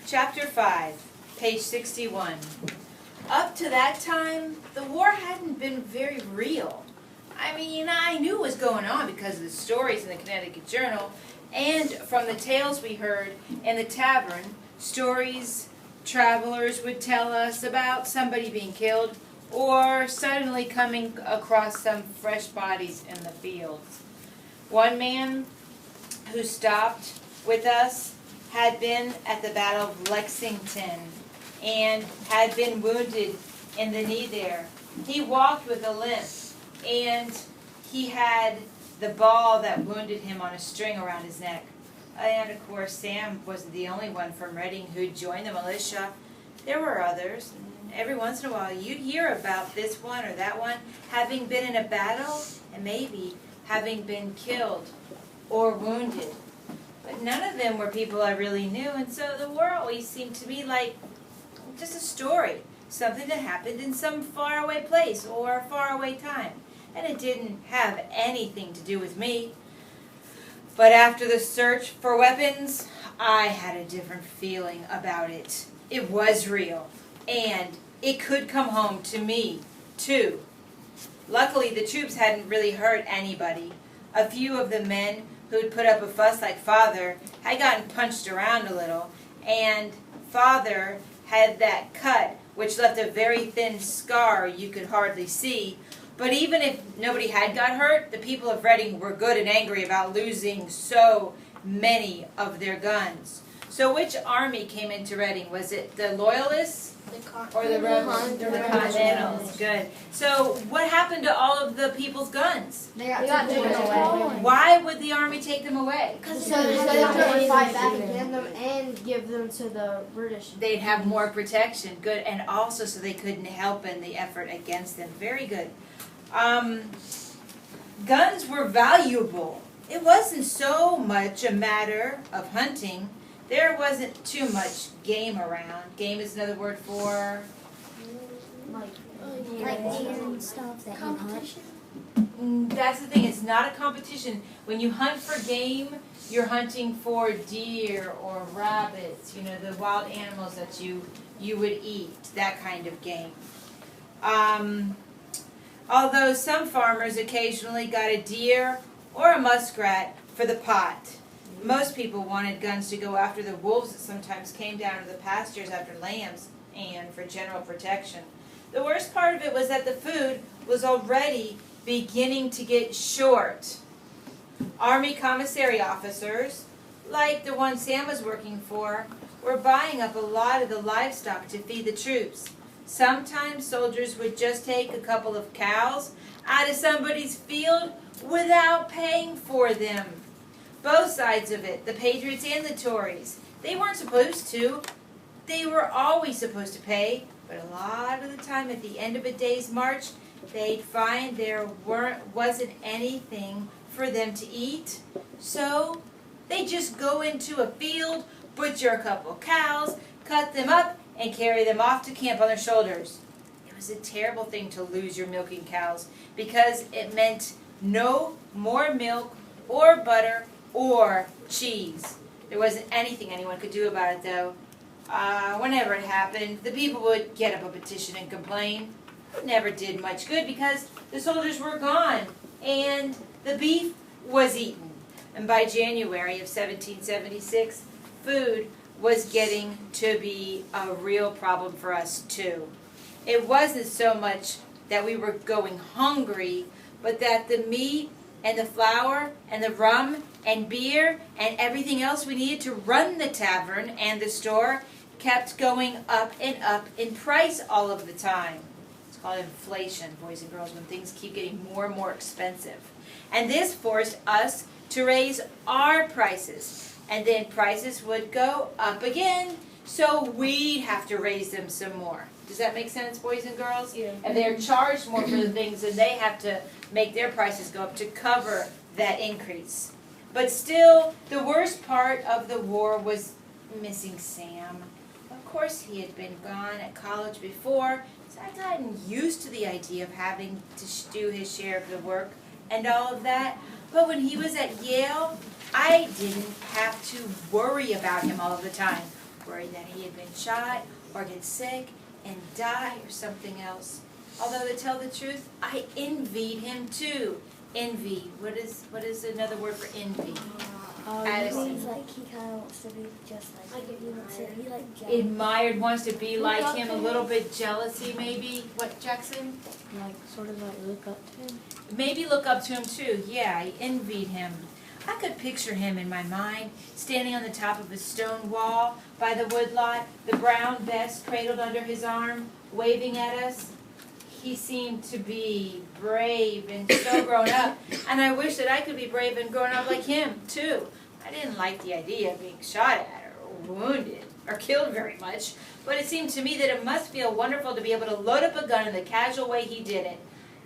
Chapter 5, page 61. Up to that time, the war hadn't been very real. I mean, I knew what was going on because of the stories in the Connecticut Journal and from the tales we heard in the tavern, stories travelers would tell us about somebody being killed or suddenly coming across some fresh bodies in the fields. One man who stopped with us had been at the Battle of Lexington and had been wounded in the knee there. He walked with a limp, and he had the ball that wounded him on a string around his neck. And of course, Sam wasn't the only one from Reading who joined the militia. There were others. Every once in a while, you'd hear about this one or that one having been in a battle and maybe having been killed or wounded. But none of them were people I really knew, and so the war always seemed to me like just a story, something that happened in some faraway place or faraway time, and it didn't have anything to do with me. But after the search for weapons, I had a different feeling about it. It was real, and it could come home to me, too. Luckily, the troops hadn't really hurt anybody. A few of the men who'd put up a fuss like Father had gotten punched around a little, and Father had that cut which left a very thin scar you could hardly see. But even if nobody had got hurt, the people of Reading were good and angry about losing so many of their guns. So which army came into Reading? Was it the Loyalists? Or the Rebels? The Continentals. Good. So what happened to all of the people's guns? They got taken away. Why would the army take them away? So they could fight back against them and give them to the British. They'd have more protection. Good. And also so they couldn't help in the effort against them. Very good. Guns were valuable. It wasn't so much a matter of hunting. There wasn't too much game around. Game is another word for like deer and stuff that competition. That's the thing. It's not a competition. When you hunt for game, you're hunting for deer or rabbits. You know, the wild animals that you would eat. That kind of game. Although some farmers occasionally got a deer or a muskrat for the pot. Most people wanted guns to go after the wolves that sometimes came down to the pastures after lambs and for general protection. The worst part of it was that the food was already beginning to get short. Army commissary officers, like the one Sam was working for, were buying up a lot of the livestock to feed the troops. Sometimes soldiers would just take a couple of cows out of somebody's field without paying for them. Both sides of it, the Patriots and the Tories. They weren't supposed to. They were always supposed to pay, but a lot of the time at the end of a day's march, they'd find there wasn't anything for them to eat. So they'd just go into a field, butcher a couple of cows, cut them up, and carry them off to camp on their shoulders. It was a terrible thing to lose your milking cows because it meant no more milk or butter or cheese. There wasn't anything anyone could do about it, though. Whenever it happened, the people would get up a petition and complain. It never did much good because the soldiers were gone and the beef was eaten. And by January of 1776, food was getting to be a real problem for us, too. It wasn't so much that we were going hungry, but that the meat and the flour and the rum and beer and everything else we needed to run the tavern and the store kept going up in price all of the time. It's called inflation, boys and girls, when things keep getting more and more expensive. And this forced us to raise our prices. And then prices would go up again, so we'd have to raise them some more. Does that make sense, boys and girls? Yeah. And they're charged more for the things, and they have to make their prices go up to cover that increase. But still, the worst part of the war was missing Sam. Of course, he had been gone at college before, so I'd gotten used to the idea of having to do his share of the work and all of that. But when he was at Yale, I didn't have to worry about him all of the time. worried that he had been shot or get sick and die or something else. Although to tell the truth, I envied him too. Envy. What is another word for envy? Addison. He's like, he kind of wants to be just like him. He like jealous. Admired, wants to be like him, a little bit jealousy maybe. What, Jackson? Like, sort of like look up to him. Maybe look up to him too. Yeah, I envied him. I could picture him in my mind, standing on the top of a stone wall by the woodlot, the brown vest cradled under his arm, waving at us. He seemed to be brave and so grown up, and I wish that I could be brave and grown up like him, too. I didn't like the idea of being shot at or wounded or killed very much, but it seemed to me that it must feel wonderful to be able to load up a gun in the casual way he did it.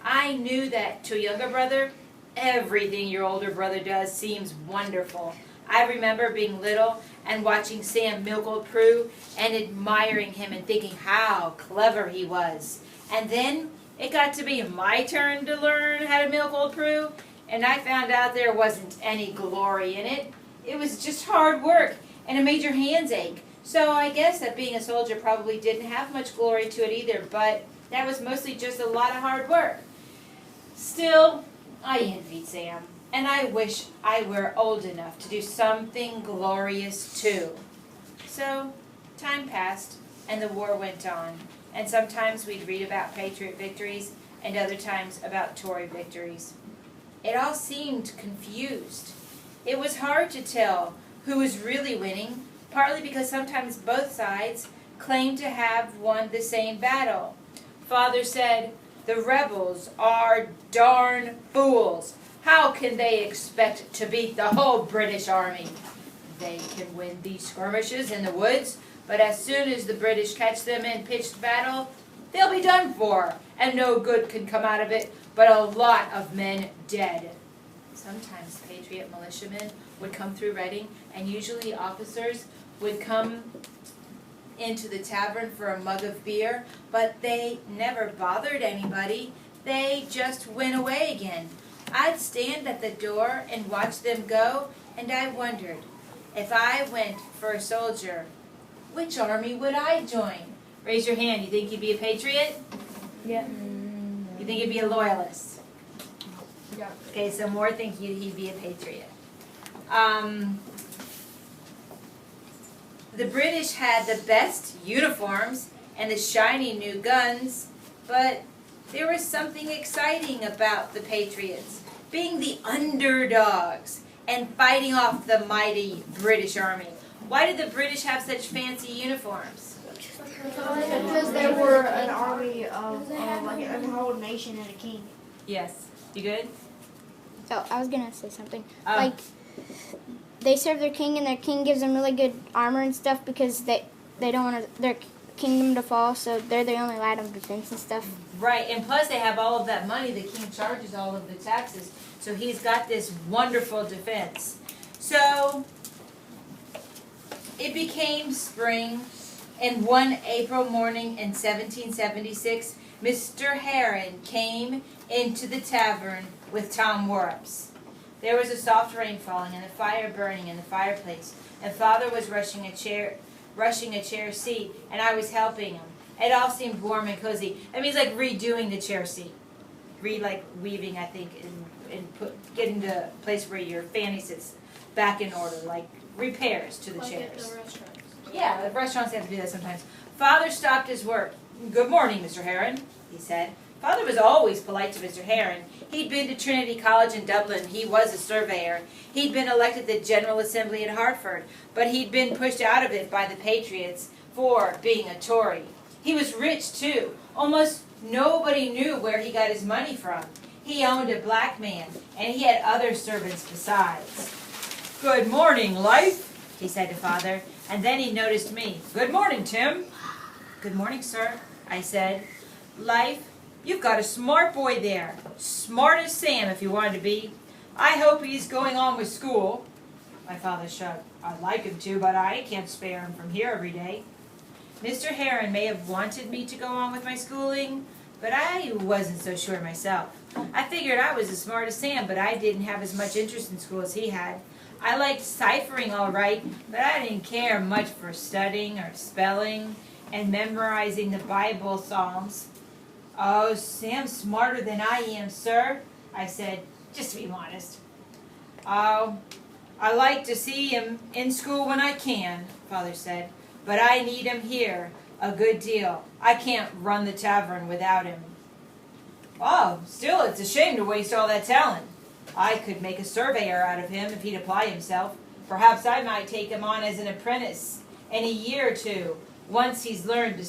I knew that to a younger brother, everything your older brother does seems wonderful. I remember being little and watching Sam milk old Prue and admiring him and thinking how clever he was. And then it got to be my turn to learn how to milk old Prue, and I found out there wasn't any glory in it. It was just hard work, and it made your hands ache. So I guess that being a soldier probably didn't have much glory to it either, but that was mostly just a lot of hard work. Still, I envied Sam, and I wish I were old enough to do something glorious too. So, time passed, and the war went on. And sometimes we'd read about Patriot victories, and other times about Tory victories. It all seemed confused. It was hard to tell who was really winning, partly because sometimes both sides claimed to have won the same battle. Father said, "The rebels are darn fools. How can they expect to beat the whole British army? They can win these skirmishes in the woods, but as soon as the British catch them in pitched battle, they'll be done for, and no good can come out of it but a lot of men dead." Sometimes Patriot militiamen would come through Reading, and usually officers would come into the tavern for a mug of beer, but they never bothered anybody. They just went away again. I'd stand at the door and watch them go, and I wondered, if I went for a soldier, which army would I join? Raise your hand. You think you'd be a patriot? Yeah. You think you'd be a loyalist? Yeah. Okay, so more think he'd be a patriot. The British had the best uniforms and the shiny new guns, but there was something exciting about the Patriots, being the underdogs and fighting off the mighty British Army. Why did the British have such fancy uniforms? Because they were an army of like a whole nation and a king. Yes. You good? So I was gonna say something. Oh. Like they serve their king, and their king gives them really good armor and stuff because they don't want their kingdom to fall. So they're the only line of defense and stuff. Right, and plus they have all of that money. The king charges all of the taxes, so he's got this wonderful defense. So it became spring, and one April morning in 1776, Mr. Heron came into the tavern with Tom Worps. There was a soft rain falling and a fire burning in the fireplace, and Father was rushing a chair seat, and I was helping him. It all seemed warm and cozy. It means like redoing the chair seat. Like weaving, I think, and getting the place where your fanny sits back in order, like repairs to the Like chairs. at the restaurants. Yeah, the restaurants have to do that sometimes. Father stopped his work. "Good morning, Mr. Heron," he said. Father was always polite to Mr. Heron. He'd been to Trinity College in Dublin. He was a surveyor. He'd been elected to the General Assembly at Hartford, but he'd been pushed out of it by the Patriots for being a Tory. He was rich, too. Almost nobody knew where he got his money from. He owned a black man, and he had other servants besides. "Good morning, Life," he said to Father, and then he noticed me. "Good morning, Tim." "Good morning, sir," I said. "Life, you've got a smart boy there. Smart as Sam, if you wanted to be. I hope he's going on with school." My father shrugged. "I'd like him to, but I can't spare him from here every day." Mr. Heron may have wanted me to go on with my schooling, but I wasn't so sure myself. I figured I was as smart as Sam, but I didn't have as much interest in school as he had. I liked ciphering all right, but I didn't care much for studying or spelling and memorizing the Bible Psalms. Oh, Sam's smarter than I am, sir, I said, just to be honest. Oh, I like to see him in school when I can, Father said, but I need him here a good deal. I can't run the tavern without him. Oh, still, it's a shame to waste all that talent. I could make a surveyor out of him if he'd apply himself. Perhaps I might take him on as an apprentice in a year or two, once he's learned to